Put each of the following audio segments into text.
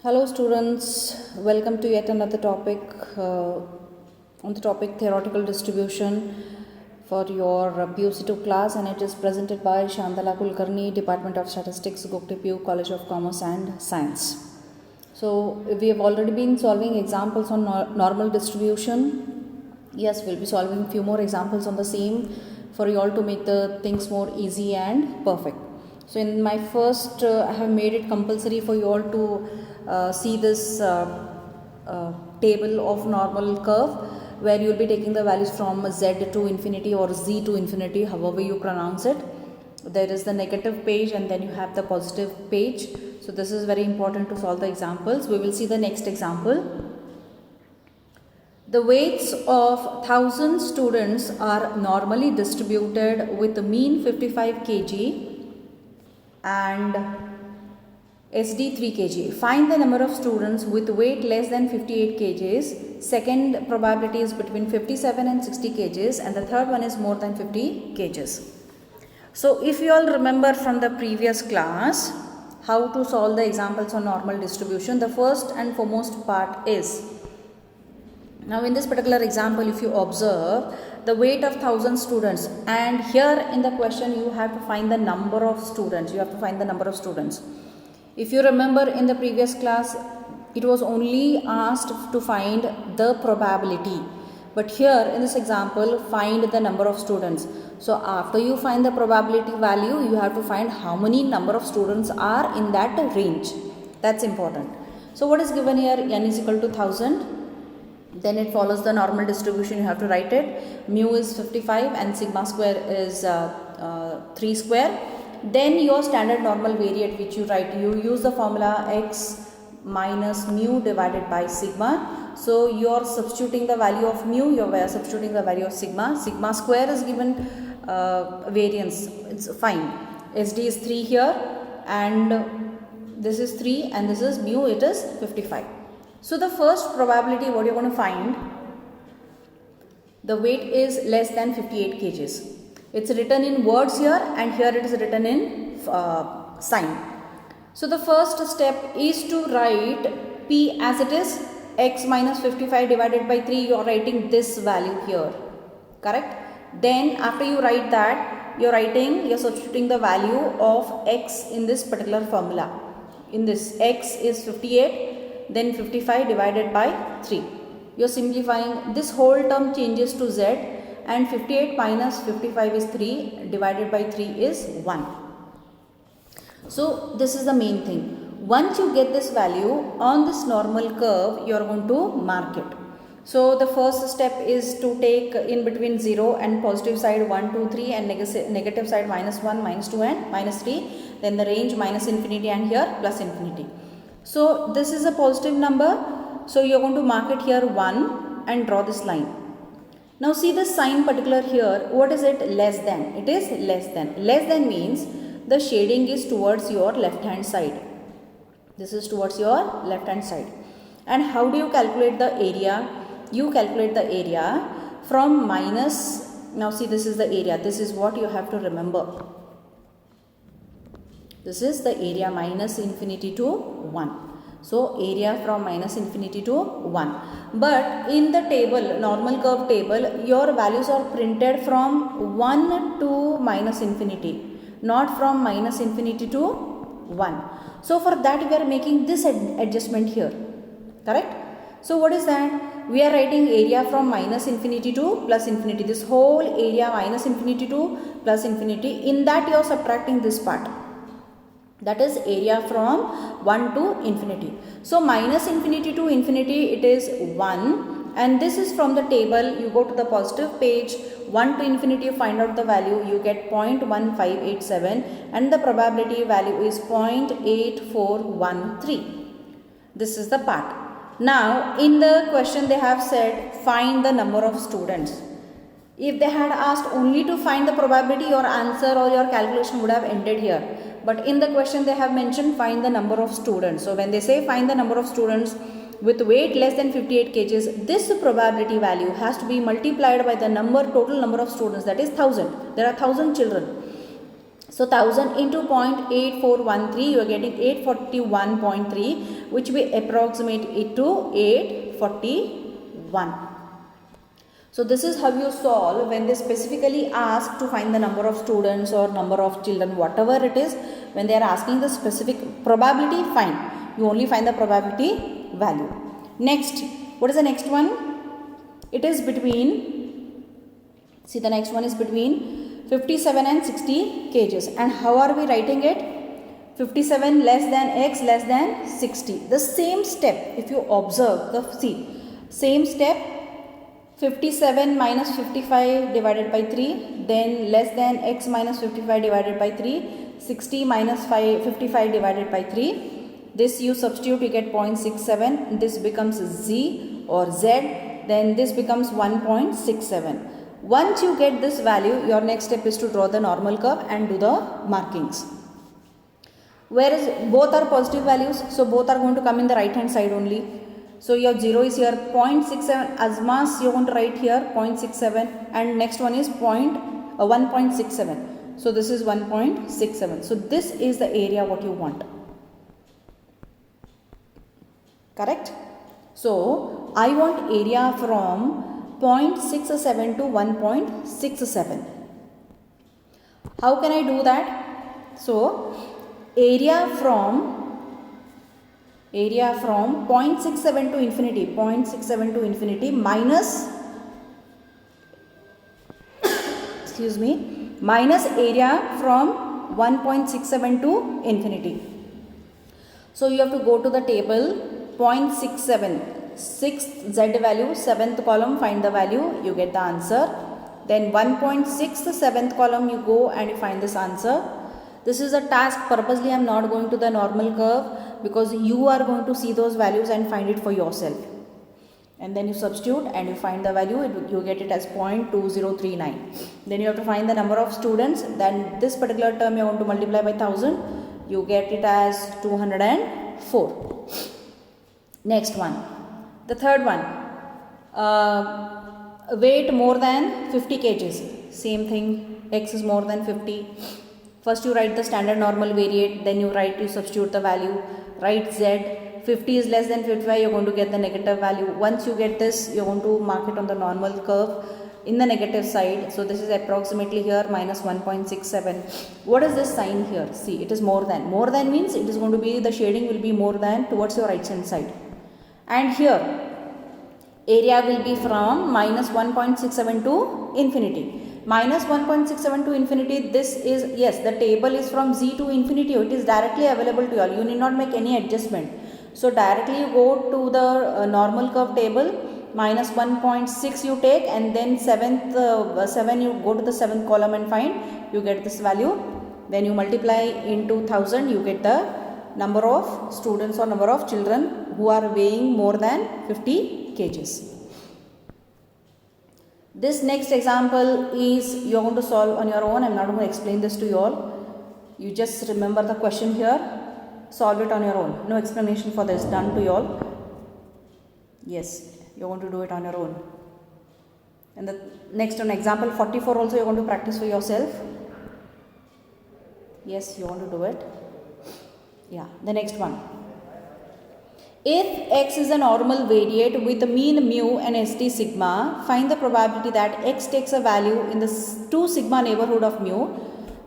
Hello students, welcome to yet another topic on the topic theoretical distribution for your PUC2 class, and it is presented by Shantala Kulkarni, Department of Statistics, Gokte PU, College of Commerce and Science. So we have already been solving examples on normal distribution. Yes, we'll be solving few more examples on the same for you all to make the things more easy and perfect. So in my first, I have made it compulsory for you all to see this table of normal curve, where you will be taking the values from z to infinity or z to infinity, however you pronounce it. There is the negative page and then you have the positive page. So this is very important to solve the examples. We will see the next example. The weights of 1000 students are normally distributed with the mean 55 kg and SD 3 kg. Find the number of students with weight less than 58 kgs. Second probability is between 57 and 60 kgs, and the third one is more than 50 kgs. So if you all remember from the previous class how to solve the examples on normal distribution, the first and foremost part is, now in this particular example, if you observe the weight of 1000 students, and here in the question you have to find the number of students. If you remember in the previous class, it was only asked to find the probability, but here in this example, find the number of students. So after you find the probability value, you have to find how many number of students are in that range. That's important. So what is given here? N is equal to 1000. Then it follows the normal distribution. You have to write it. Mu is 55 and sigma square is 3 square. Then your standard normal variate, which you write, you use the formula x minus mu divided by sigma. So you are substituting the value of mu, you are substituting the value of sigma. Sigma square is given variance, it's fine. SD is 3 here, and this is 3, and this is mu, it is 55. So the first probability, what you are going to find, the weight is less than 58 kgs. It's written in words here, and here it is written in sign. So the first step is to write P as it is, x minus 55 divided by 3, you are writing this value here, correct? Then after you write that, you are substituting the value of x in this particular formula. In this, x is 58, then 55 divided by 3. You are simplifying, this whole term changes to z, and 58 minus 55 is 3, divided by 3 is 1. So this is the main thing. Once you get this value on this normal curve, you are going to mark it. So the first step is to take in between 0 and positive side 1, 2, 3, and negative side minus 1, minus 2 and minus 3. Then the range minus infinity, and here plus infinity. So this is a positive number. So you are going to mark it here 1 and draw this line. Now see the sign particular here. What is it? Less than. It is less than. Less than means the shading is towards your left hand side. This is towards your left hand side. And how do you calculate the area? You calculate the area from minus. Now see, this is the area. This is what you have to remember. This is the area minus infinity to 1. So area from minus infinity to 1. But in the table, normal curve table, your values are printed from 1 to minus infinity, not from minus infinity to 1. So for that we are making this adjustment here, correct? So what is that? We are writing area from minus infinity to plus infinity. This whole area minus infinity to plus infinity. In that you are subtracting this part. That is area from 1 to infinity. So minus infinity to infinity, it is 1, and this is from the table. You go to the positive page, 1 to infinity, you find out the value, you get 0.1587, and the probability value is 0.8413. This is the part. Now in the question they have said find the number of students. If they had asked only to find the probability, your answer or your calculation would have ended here. But in the question they have mentioned find the number of students. So when they say find the number of students with weight less than 58 kgs, this probability value has to be multiplied by the total number of students, that is 1000. There are 1000 children. So So 1000 into 0.8413, you are getting 841.3, which we approximate it to 841. So this is how you solve when they specifically ask to find the number of students or number of children, whatever it is. When they are asking the specific probability, fine. You only find the probability value. Next, what is the next one? It is between, see the next one is between 57 and 60 kgs. And how are we writing it? 57 less than x less than 60. The same step, if you observe, same step, 57 minus 55 divided by 3, then less than x minus 55 divided by 3, 60 minus 55 divided by 3. This you substitute, you get 0.67. This becomes z or z. Then this becomes 1.67. Once you get this value, your next step is to draw the normal curve and do the markings. Whereas both are positive values, so both are going to come in the right hand side only. So your 0 is here, 0.67 as mass you are going to write here 0.67, and next one is 1.67. So this is 1.67. So this is the area what you want. Correct? So I want area from 0.67 to 1.67. How can I do that? So area from 0.67 to infinity, 0.67 to infinity minus, excuse me, minus area from 1.67 to infinity. So you have to go to the table, 0.67, 6th z value, 7th column, find the value, you get the answer. Then 1.6, the 7th column you go and you find this answer. This is a task, purposely I am not going to the normal curve because you are going to see those values and find it for yourself. And then you substitute and you find the value, you get it as 0.2039. Then you have to find the number of students, then this particular term you want to multiply by 1000, you get it as 204. Next one, the third one, weight more than 50 kgs, same thing, x is more than 50. First you write the standard normal variate, then you substitute the value, write z, 50 is less than 55, you are going to get the negative value. Once you get this, you are going to mark it on the normal curve in the negative side. So this is approximately here minus 1.67. What is this sign here? See, it is more than. More than means it is going to be, the shading will be more than towards your right hand side. And here, area will be from minus 1.67 to infinity. Minus 1.67 to infinity, this is, yes, the table is from z to infinity, it is directly available to you all, you need not make any adjustment. So directly you go to the normal curve table, minus 1.6 you take, and then 7 you go to the 7th column and find, you get this value, then you multiply into 1000, you get the number of students or number of children who are weighing more than 50 kgs. This next example is you are going to solve on your own. I am not going to explain this to you all. You just remember the question here, solve it on your own. No explanation for this, done to you all. Yes, you are going to do it on your own. And the next one, example 44 also you are going to practice for yourself. Yes, you want to do it. Yeah, the next one. If x is a normal variate with the mean mu and st sigma, find the probability that x takes a value in the 2 sigma neighborhood of mu.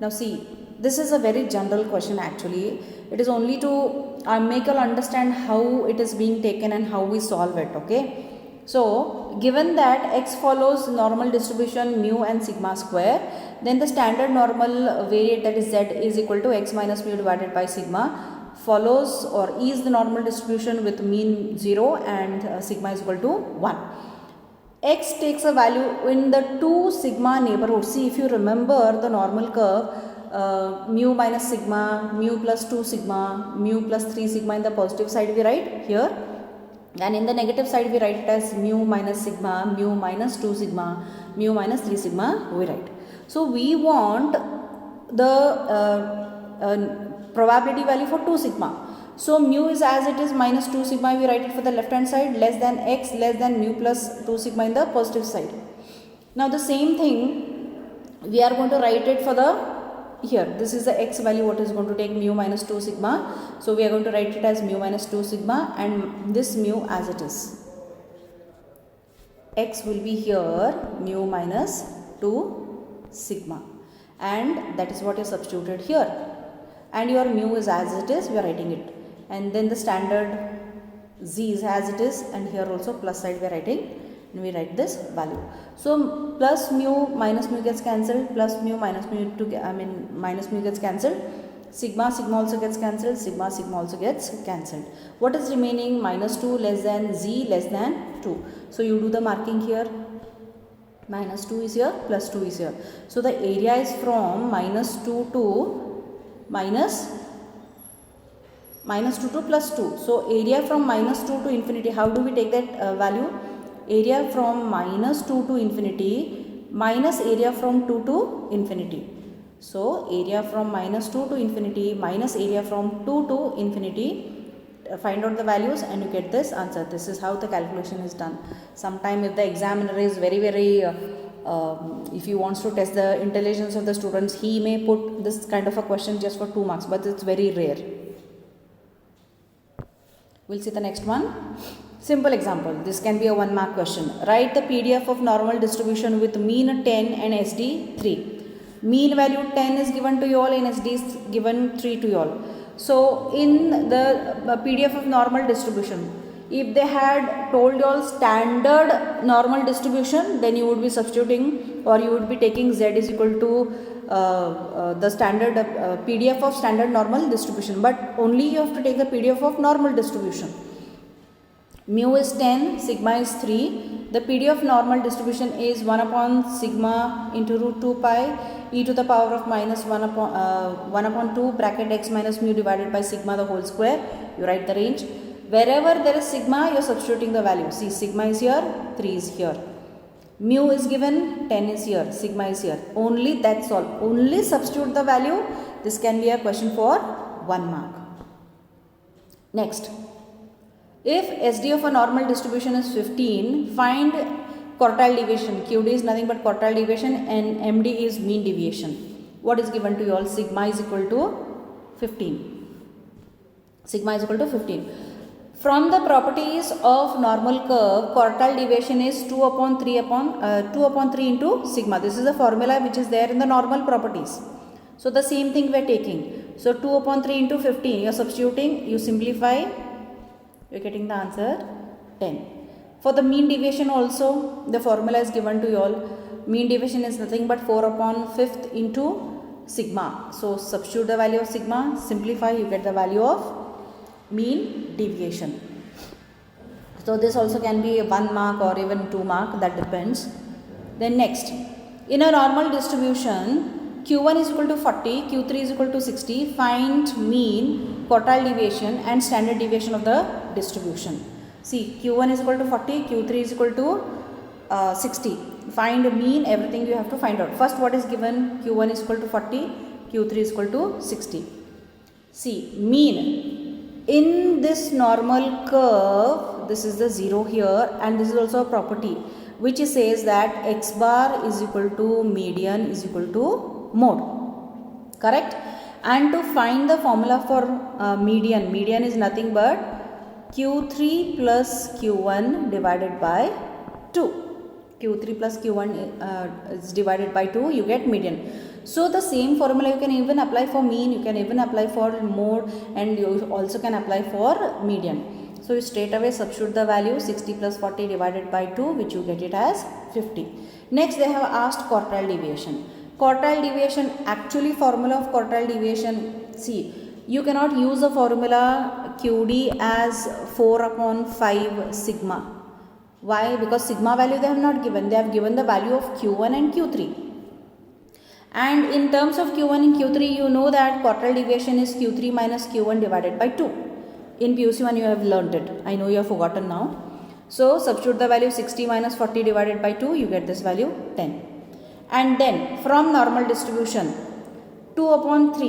Now see, this is a very general question actually. It is only to make you understand how it is being taken and how we solve it, okay. So, given that x follows normal distribution mu and sigma square, then the standard normal variate, that is z, is equal to x minus mu divided by sigma, follows or is the normal distribution with mean 0 and sigma is equal to 1. X takes a value in the 2 sigma neighborhood. See, if you remember the normal curve, mu minus sigma, mu plus 2 sigma, mu plus 3 sigma in the positive side we write here, and in the negative side we write it as mu minus sigma, mu minus 2 sigma, mu minus 3 sigma we write. So we want the probability value for 2 sigma. So mu is as it is minus 2 sigma, we write it for the left hand side, less than x less than mu plus 2 sigma in the positive side. Now the same thing we are going to write it for the here this is the x value what is going to take mu minus 2 sigma. So we are going to write it as mu minus 2 sigma and this mu as it is. X will be here mu minus 2 sigma and that is what is substituted here, and your mu is as it is, we are writing it, and then the standard z is as it is, and here also plus side we are writing, and we write this value. So plus mu minus mu gets cancelled, plus mu minus mu minus mu gets cancelled, sigma also gets cancelled, sigma also gets cancelled. What is remaining? Minus 2 less than z less than 2. So you do the marking here. Minus 2 is here, plus 2 is here. So the area is from minus 2 to minus 2 to plus 2. So area from minus 2 to infinity, how do we take that value? Area from minus 2 to infinity minus area from 2 to infinity. So area from minus 2 to infinity minus area from 2 to infinity. Find out the values and you get this answer. This is how the calculation is done. Sometime if the examiner is very if he wants to test the intelligence of the students, he may put this kind of a question just for 2 marks, but it's very rare. We'll see the next one. Simple example. This can be a 1 mark question. Write the PDF of normal distribution with mean 10 and SD 3. Mean value 10 is given to you all and SD is given 3 to you all. So in the PDF of normal distribution, if they had told you all standard normal distribution, then you would be substituting or you would be taking z is equal to the standard PDF of standard normal distribution, but only you have to take the PDF of normal distribution. Mu is 10, sigma is 3. The PDF normal distribution is 1 upon sigma into root 2 pi e to the power of minus 1 upon 2 bracket x minus mu divided by sigma the whole square. You write the range. Wherever there is sigma, you are substituting the value. See, sigma is here, 3 is here. Mu is given, 10 is here, sigma is here. Only that's all. Only substitute the value. This can be a question for 1 mark. Next. If SD of a normal distribution is 15, find quartile deviation. QD is nothing but quartile deviation and MD is mean deviation. What is given to you all? Sigma is equal to 15. Sigma is equal to 15. From the properties of normal curve, quartile deviation is 2 upon 3 into sigma. This is the formula which is there in the normal properties. So the same thing we are taking. So 2 upon 3 into 15. You are substituting, you simplify. You are getting the answer 10. For the mean deviation also, the formula is given to you all. Mean deviation is nothing but 4 upon 5th into sigma. So substitute the value of sigma, simplify, you get the value of mean deviation. So this also can be 1 mark or even 2 mark, that depends. Then next, in a normal distribution, Q1 is equal to 40, Q3 is equal to 60. Find mean, quartile deviation and standard deviation of the distribution. See, Q1 is equal to 40, Q3 is equal to 60. Find mean, everything you have to find out. First, what is given? Q1 is equal to 40, Q3 is equal to 60. See, mean. In this normal curve, this is the 0 here and this is also a property which says that x bar is equal to median is equal to mode. Correct? And to find the formula for median, median is nothing but Q3 plus Q1 divided by 2. Q3 plus Q1 is divided by 2, you get median. So the same formula you can even apply for mean, you can even apply for mode, and you also can apply for median. So you straight away substitute the value 60 plus 40 divided by 2, which you get it as 50. Next they have asked quartile deviation. Quartile deviation, actually formula of quartile deviation, see, you cannot use the formula QD as 4 upon 5 sigma. Why? Because sigma value they have not given. They have given the value of Q1 and Q3. And in terms of Q1 and Q3, you know that quartile deviation is Q3 minus Q1 divided by 2. In PUC1 you have learnt it. I know you have forgotten now. So substitute the value 60 minus 40 divided by 2. You get this value 10. And then from normal distribution, 2 upon 3.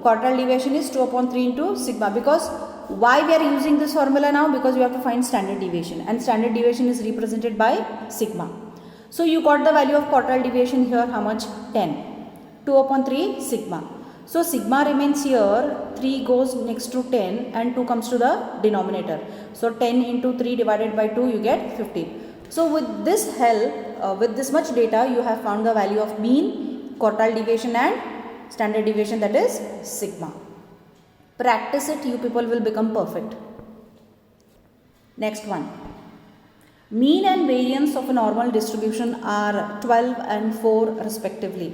Quartile deviation is 2 upon 3 into sigma. Because why we are using this formula now? Because you have to find standard deviation. And standard deviation is represented by sigma. So you got the value of quartile deviation here. How much? 10. 2 upon 3 sigma. So sigma remains here, 3 goes next to 10 and 2 comes to the denominator. So 10 into 3 divided by 2 you get 15. So with this help, with this much data, you have found the value of mean, quartile deviation and standard deviation, that is sigma. Practice it, you people will become perfect. Next one. Mean and variance of a normal distribution are 12 and 4 respectively.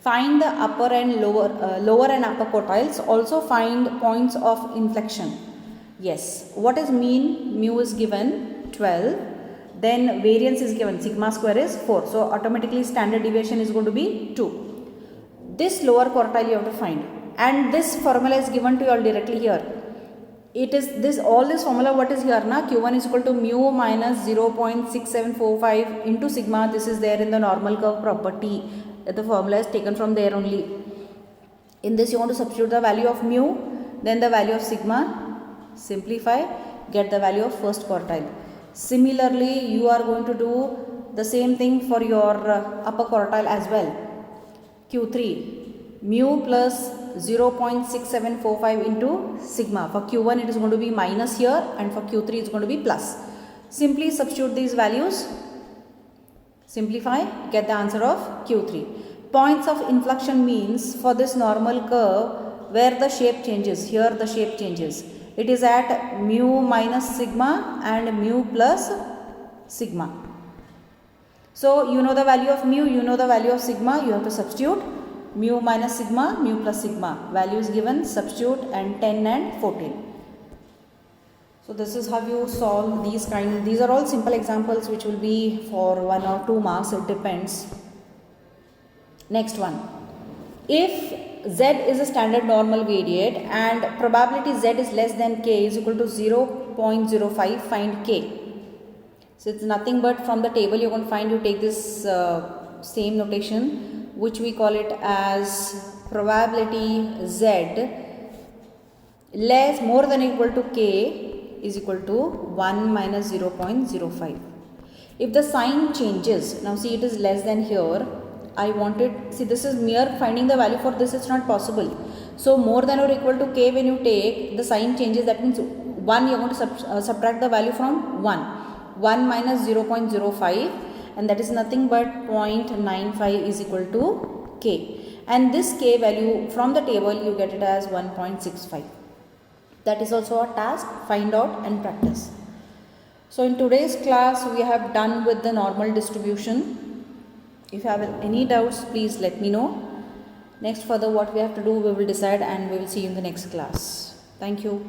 Find the upper and lower and upper quartiles. Also find points of inflection. Yes. What is mean? Mu is given 12. Then variance is given. Sigma square is 4. So automatically standard deviation is going to be 2. This lower quartile you have to find. And this formula is given to you all directly here. It is this, all this formula what is here na, q1 is equal to mu minus 0.6745 into sigma. This is there in the normal curve property. The formula is taken from there only. In this you want to substitute the value of mu, then the value of sigma, simplify, get the value of first quartile. Similarly, you are going to do the same thing for your upper quartile as well. Q3, mu plus 0.6745 into sigma. For Q1 it is going to be minus here, and for Q3 it is going to be plus. Simply substitute these values, simplify, get the answer of Q3. Points of inflection means for this normal curve where the shape changes, here the shape changes. It is at mu minus sigma and mu plus sigma. So you know the value of mu, you know the value of sigma, you have to substitute. Mu minus sigma, mu plus sigma. Values given, substitute, and 10 and 14. So this is how you solve these kind. These are all simple examples which will be for 1 or 2 marks. It depends. Next one. If Z is a standard normal variate and probability Z is less than K is equal to 0.05, find K. So it's nothing but from the table you're going to find, you take this same notation, which we call it as probability Z less more than or equal to K is equal to 1 minus 0.05. If the sign changes, now see it is less than here, I wanted, see this is mere finding the value for this, it's not possible. So more than or equal to K, when you take the sign changes, that means 1 you are going to subtract the value from 1. 1 minus 0.05, and that is nothing but 0.95 is equal to K. And this K value from the table you get it as 1.65. That is also a task, find out and practice. So in today's class we have done with the normal distribution. If you have any doubts, please let me know. Next further what we have to do we will decide, and we will see you in the next class. Thank you.